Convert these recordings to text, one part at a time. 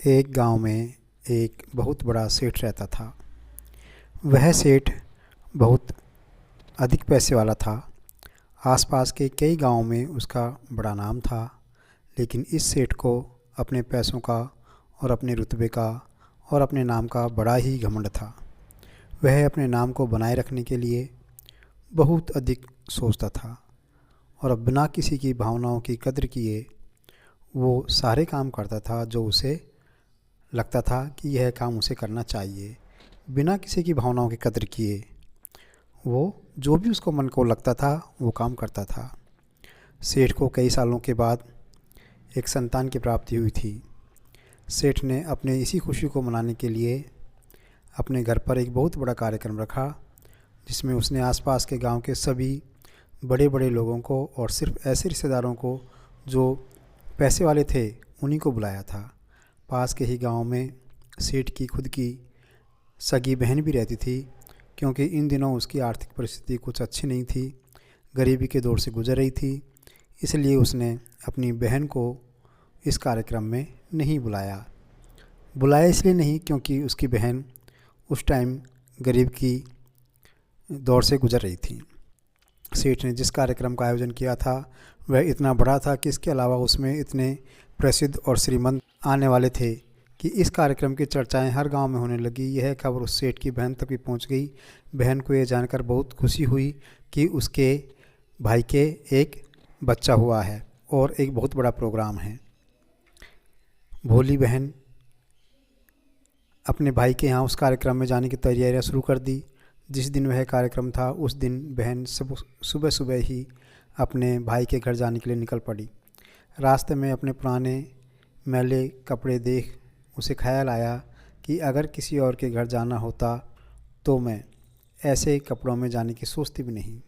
एक गांव में एक बहुत बड़ा सेठ रहता था। वह सेठ बहुत अधिक पैसे वाला था। आसपास के कई गांवों में उसका बड़ा नाम था, लेकिन इस सेठ को अपने पैसों का और अपने रुतबे का और अपने नाम का बड़ा ही घमंड था। वह अपने नाम को बनाए रखने के लिए बहुत अधिक सोचता था और अब बिना किसी की भावनाओं की कद्र किए वो सारे काम करता था जो उसे लगता था कि यह काम उसे करना चाहिए। बिना किसी की भावनाओं की कद्र किए वो जो भी उसको मन को लगता था वो काम करता था। सेठ को कई सालों के बाद एक संतान की प्राप्ति हुई थी। सेठ ने अपने इसी खुशी को मनाने के लिए अपने घर पर एक बहुत बड़ा कार्यक्रम रखा, जिसमें उसने आसपास के गांव के सभी बड़े बड़े लोगों को और सिर्फ ऐसे रिश्तेदारों को जो पैसे वाले थे उन्हीं को बुलाया था। पास के ही गांव में सेठ की खुद की सगी बहन भी रहती थी, क्योंकि इन दिनों उसकी आर्थिक परिस्थिति कुछ अच्छी नहीं थी, गरीबी के दौर से गुजर रही थी। इसलिए उसने अपनी बहन को इस कार्यक्रम में नहीं बुलाया। बुलाया इसलिए नहीं क्योंकि उसकी बहन उस टाइम गरीब की दौर से गुजर रही थी। सेठ ने जिस कार्यक्रम का आयोजन किया था वह इतना बड़ा था कि इसके अलावा उसमें इतने प्रसिद्ध और श्रीमंत आने वाले थे कि इस कार्यक्रम की चर्चाएं हर गांव में होने लगी। यह खबर उस सेठ की बहन तक भी पहुंच गई। बहन को यह जानकर बहुत खुशी हुई कि उसके भाई के एक बच्चा हुआ है और एक बहुत बड़ा प्रोग्राम है। भोली बहन अपने भाई के यहाँ उस कार्यक्रम में जाने की तैयारियां शुरू कर दी। जिस दिन वह कार्यक्रम था उस दिन बहन सुबह सुबह ही अपने भाई के घर जाने के लिए निकल पड़ी। रास्ते में अपने पुराने मैले कपड़े देख उसे ख्याल आया कि अगर किसी और के घर जाना होता तो मैं ऐसे कपड़ों में जाने की सोचती भी नहीं,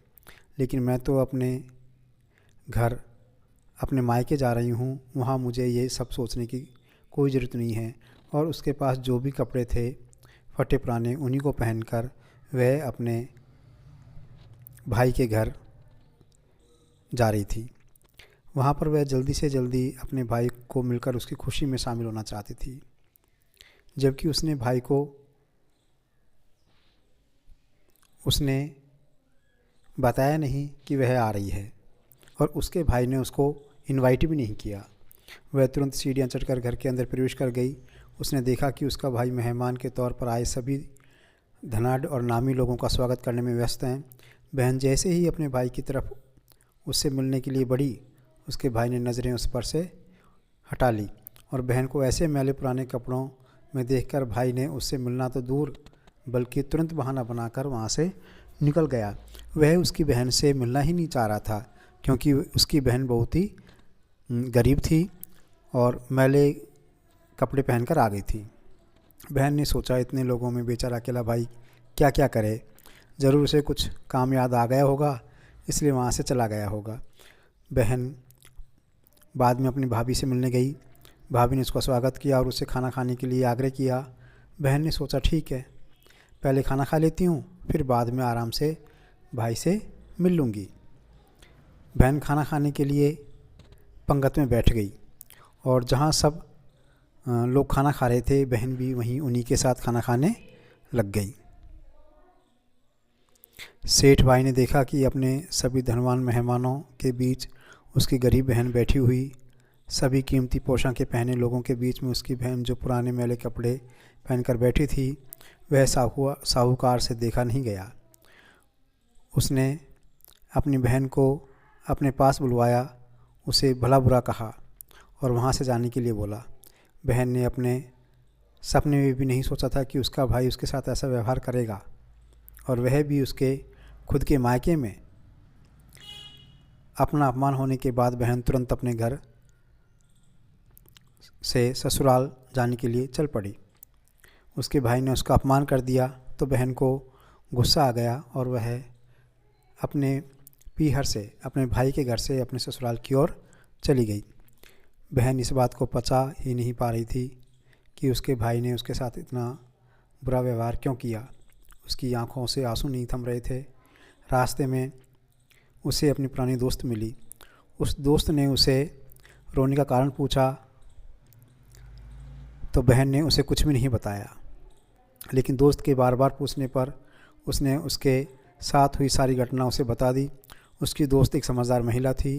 लेकिन मैं तो अपने घर अपने मायके जा रही हूँ, वहाँ मुझे ये सब सोचने की कोई ज़रूरत नहीं है। और उसके पास जो भी कपड़े थे फटे पुराने उन्हीं को पहनकर वह अपने भाई के घर जा रही थी। वहाँ पर वह जल्दी से जल्दी अपने भाई को मिलकर उसकी खुशी में शामिल होना चाहती थी, जबकि उसने बताया नहीं कि वह आ रही है और उसके भाई ने उसको इनवाइट भी नहीं किया। वह तुरंत सीढ़ियाँ चढ़कर घर के अंदर प्रवेश कर गई। उसने देखा कि उसका भाई मेहमान के तौर पर आए सभी धनाढ़ और नामी लोगों का स्वागत करने में व्यस्त हैं। बहन जैसे ही अपने भाई की तरफ उससे मिलने के लिए बढ़ी, उसके भाई ने नज़रें उस पर से हटा ली और बहन को ऐसे मैले पुराने कपड़ों में देखकर भाई ने उससे मिलना तो दूर बल्कि तुरंत बहाना बनाकर वहाँ से निकल गया। वह उसकी बहन से मिलना ही नहीं चाह रहा था, क्योंकि उसकी बहन बहुत ही गरीब थी और मैले कपड़े पहनकर आ गई थी। बहन ने सोचा इतने लोगों में बेचारा अकेला भाई क्या क्या करे, ज़रूर उसे कुछ काम याद आ गया होगा, इसलिए वहाँ से चला गया होगा। बहन बाद में अपनी भाभी से मिलने गई। भाभी ने उसका स्वागत किया और उससे खाना खाने के लिए आग्रह किया। बहन ने सोचा ठीक है, पहले खाना खा लेती हूँ, फिर बाद में आराम से भाई से मिल लूँगी। बहन खाना खाने के लिए पंगत में बैठ गई और जहाँ सब लोग खाना खा रहे थे बहन भी वहीं उन्हीं के साथ खाना खाने लग गई। सेठ भाई ने देखा कि अपने सभी धनवान मेहमानों के बीच उसकी गरीब बहन बैठी हुई, सभी कीमती पोशाकें पहने लोगों के बीच में उसकी बहन जो पुराने मैले कपड़े पहनकर बैठी थी, वह साहूकार से देखा नहीं गया। उसने अपनी बहन को अपने पास बुलवाया, उसे भला बुरा कहा और वहाँ से जाने के लिए बोला। बहन ने अपने सपने में भी नहीं सोचा था कि उसका भाई उसके साथ ऐसा व्यवहार करेगा, और वह भी उसके खुद के मायके में अपना अपमान होने के बाद बहन तुरंत अपने घर से ससुराल जाने के लिए चल पड़ी। उसके भाई ने उसका अपमान कर दिया तो बहन को गुस्सा आ गया और वह अपने पीहर से अपने भाई के घर से अपने ससुराल की ओर चली गई। बहन इस बात को पचा ही नहीं पा रही थी कि उसके भाई ने उसके साथ इतना बुरा व्यवहार क्यों किया। उसकी आंखों से आंसू नहीं थम रहे थे। रास्ते में उसे अपनी पुरानी दोस्त मिली। उस दोस्त ने उसे रोने का कारण पूछा तो बहन ने उसे कुछ भी नहीं बताया, लेकिन दोस्त के बार बार पूछने पर उसने उसके साथ हुई सारी घटना उसे बता दी। उसकी दोस्त एक समझदार महिला थी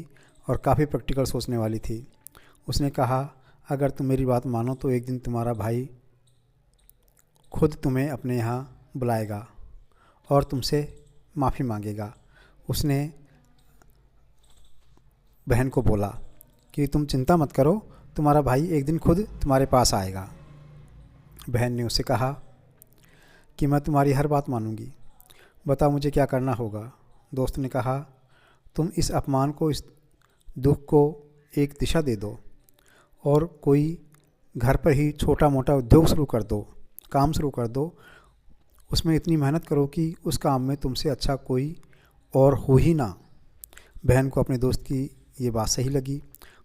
और काफ़ी प्रैक्टिकल सोचने वाली थी। उसने कहा, अगर तुम मेरी बात मानो तो एक दिन तुम्हारा भाई खुद तुम्हें अपने यहाँ बुलाएगा और तुमसे माफ़ी मांगेगा। उसने बहन को बोला कि तुम चिंता मत करो, तुम्हारा भाई एक दिन खुद तुम्हारे पास आएगा। बहन ने उससे कहा कि मैं तुम्हारी हर बात मानूंगी, बताओ मुझे क्या करना होगा। दोस्त ने कहा, तुम इस अपमान को, इस दुख को एक दिशा दे दो और कोई घर पर ही छोटा मोटा उद्योग शुरू कर दो, काम शुरू कर दो। उसमें इतनी मेहनत करो कि उस काम में तुमसे अच्छा कोई और हो ही ना। बहन को अपने दोस्त की ये बात सही लगी।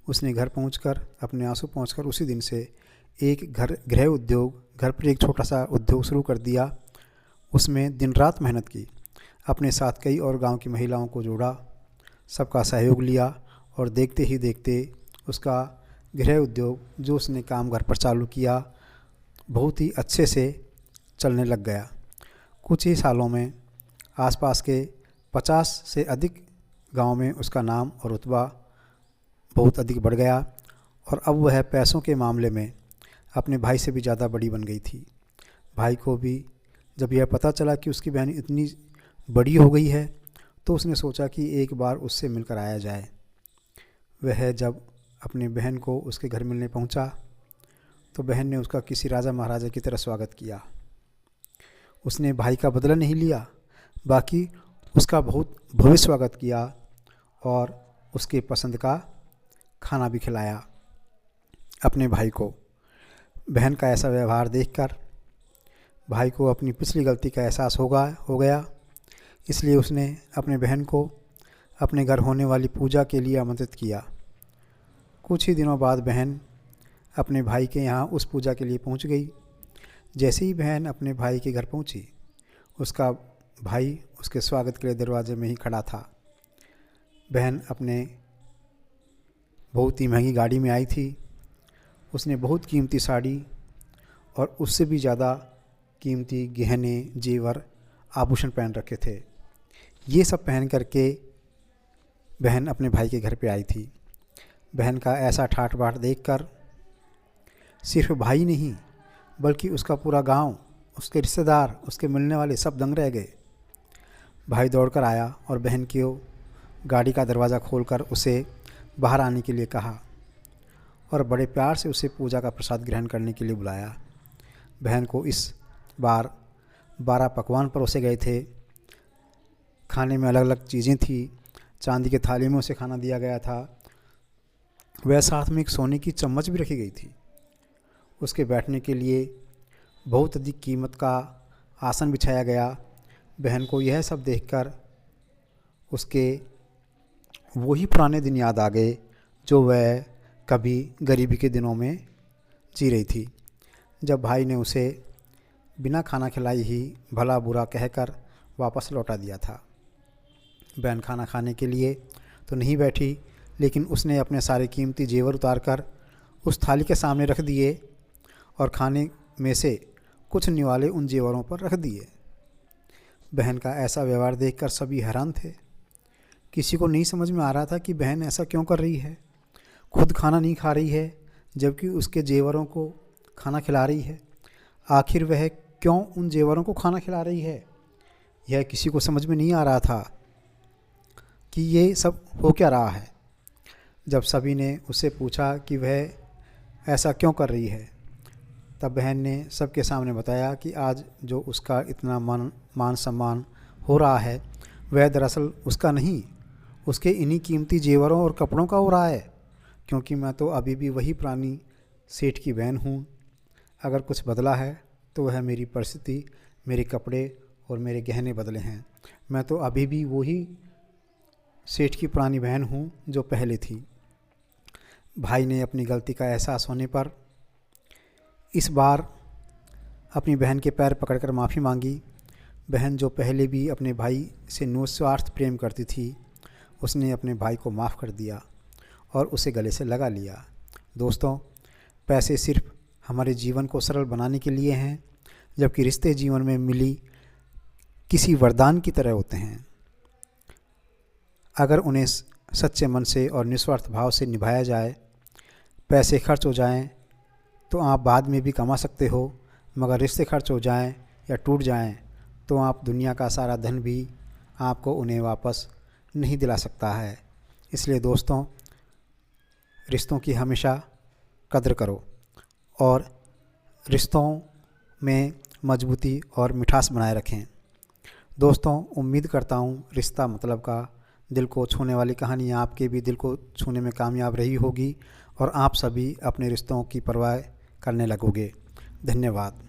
उसने घर पहुंचकर अपने आंसू पहुंचकर उसी दिन से एक गृह उद्योग, घर पर एक छोटा सा उद्योग शुरू कर दिया। उसमें दिन रात मेहनत की, अपने साथ कई और गांव की महिलाओं को जोड़ा, सबका सहयोग लिया और देखते ही देखते उसका गृह उद्योग जो उसने काम घर पर चालू किया बहुत ही अच्छे से चलने लग गया। कुछ ही सालों में आसपास के 50 से अधिक गांव में उसका नाम और रुतबा बहुत अधिक बढ़ गया और अब वह पैसों के मामले में अपने भाई से भी ज़्यादा बड़ी बन गई थी। भाई को भी जब यह पता चला कि उसकी बहन इतनी बड़ी हो गई है तो उसने सोचा कि एक बार उससे मिलकर आया जाए। वह जब अपनी बहन को उसके घर मिलने पहुंचा तो बहन ने उसका किसी राजा महाराजा की तरह स्वागत किया। उसने भाई का बदला नहीं लिया, बाकी उसका बहुत भव्य स्वागत किया और उसके पसंद का खाना भी खिलाया अपने भाई को। बहन का ऐसा व्यवहार देखकर भाई को अपनी पिछली गलती का एहसास हो गया। इसलिए उसने अपने बहन को अपने घर होने वाली पूजा के लिए आमंत्रित किया। कुछ ही दिनों बाद बहन अपने भाई के यहाँ उस पूजा के लिए पहुँच गई। जैसे ही बहन अपने भाई के घर पहुँची, उसका भाई उसके स्वागत के लिए दरवाजे में ही खड़ा था। बहन अपने बहुत ही महंगी गाड़ी में आई थी। उसने बहुत कीमती साड़ी और उससे भी ज़्यादा कीमती गहने, जेवर, आभूषण पहन रखे थे। ये सब पहन करके बहन अपने भाई के घर पे आई थी। बहन का ऐसा ठाठ बाट देखकर सिर्फ भाई नहीं बल्कि उसका पूरा गांव, उसके रिश्तेदार, उसके मिलने वाले सब दंग रह गए। भाई दौड़कर आया और बहन की गाड़ी का दरवाज़ा खोलकर उसे बाहर आने के लिए कहा और बड़े प्यार से उसे पूजा का प्रसाद ग्रहण करने के लिए बुलाया। बहन को इस बार 12 पकवान परोसे गए थे। खाने में अलग अलग चीज़ें थी। चांदी के थाली में उसे खाना दिया गया था। वह साथ में एक सोने की चम्मच भी रखी गई थी। उसके बैठने के लिए बहुत अधिक कीमत का आसन बिछाया गया। बहन को यह सब देखकर उसके वही पुराने दिन याद आ गए जो वह कभी गरीबी के दिनों में जी रही थी, जब भाई ने उसे बिना खाना खिलाई ही भला बुरा कहकर वापस लौटा दिया था। बहन खाना खाने के लिए तो नहीं बैठी, लेकिन उसने अपने सारे कीमती जेवर उतारकर उस थाली के सामने रख दिए और खाने में से कुछ निवाले उन जेवरों पर रख दिए। बहन का ऐसा व्यवहार देखकर सभी हैरान थे। किसी को नहीं समझ में आ रहा था कि बहन ऐसा क्यों कर रही है। खुद खाना नहीं खा रही है जबकि उसके जेवरों को खाना खिला रही है। आखिर वह क्यों उन जेवरों को खाना खिला रही है, यह किसी को समझ में नहीं आ रहा था कि ये सब हो क्या रहा है। जब सभी ने उससे पूछा कि वह ऐसा क्यों कर रही है, तब बहन ने सबके सामने बताया कि आज जो उसका इतना मान सम्मान हो रहा है वह दरअसल उसका नहीं, उसके इन्हीं कीमती जेवरों और कपड़ों का हो रहा है, क्योंकि मैं तो अभी भी वही पुरानी सेठ की बहन हूँ। अगर कुछ बदला है तो वह मेरी परिस्थिति, मेरे कपड़े और मेरे गहने बदले हैं। मैं तो अभी भी वही सेठ की पुरानी बहन हूँ जो पहले थी। भाई ने अपनी गलती का एहसास होने पर इस बार अपनी बहन के पैर पकड़कर माफ़ी मांगी। बहन जो पहले भी अपने भाई से निस्वार्थ प्रेम करती थी, उसने अपने भाई को माफ़ कर दिया और उसे गले से लगा लिया। दोस्तों, पैसे सिर्फ हमारे जीवन को सरल बनाने के लिए हैं, जबकि रिश्ते जीवन में मिली किसी वरदान की तरह होते हैं। अगर उन्हें सच्चे मन से और निस्वार्थ भाव से निभाया जाए। पैसे खर्च हो जाएं तो आप बाद में भी कमा सकते हो, मगर रिश्ते खर्च हो जाएं या टूट जाएं तो आप दुनिया का सारा धन भी आपको उन्हें वापस नहीं दिला सकता है। इसलिए दोस्तों, रिश्तों की हमेशा कद्र करो और रिश्तों में मजबूती और मिठास बनाए रखें। दोस्तों, उम्मीद करता हूँ रिश्ता मतलब का दिल को छूने वाली कहानी आपके भी दिल को छूने में कामयाब रही होगी और आप सभी अपने रिश्तों की परवाह करने लगोगे। धन्यवाद।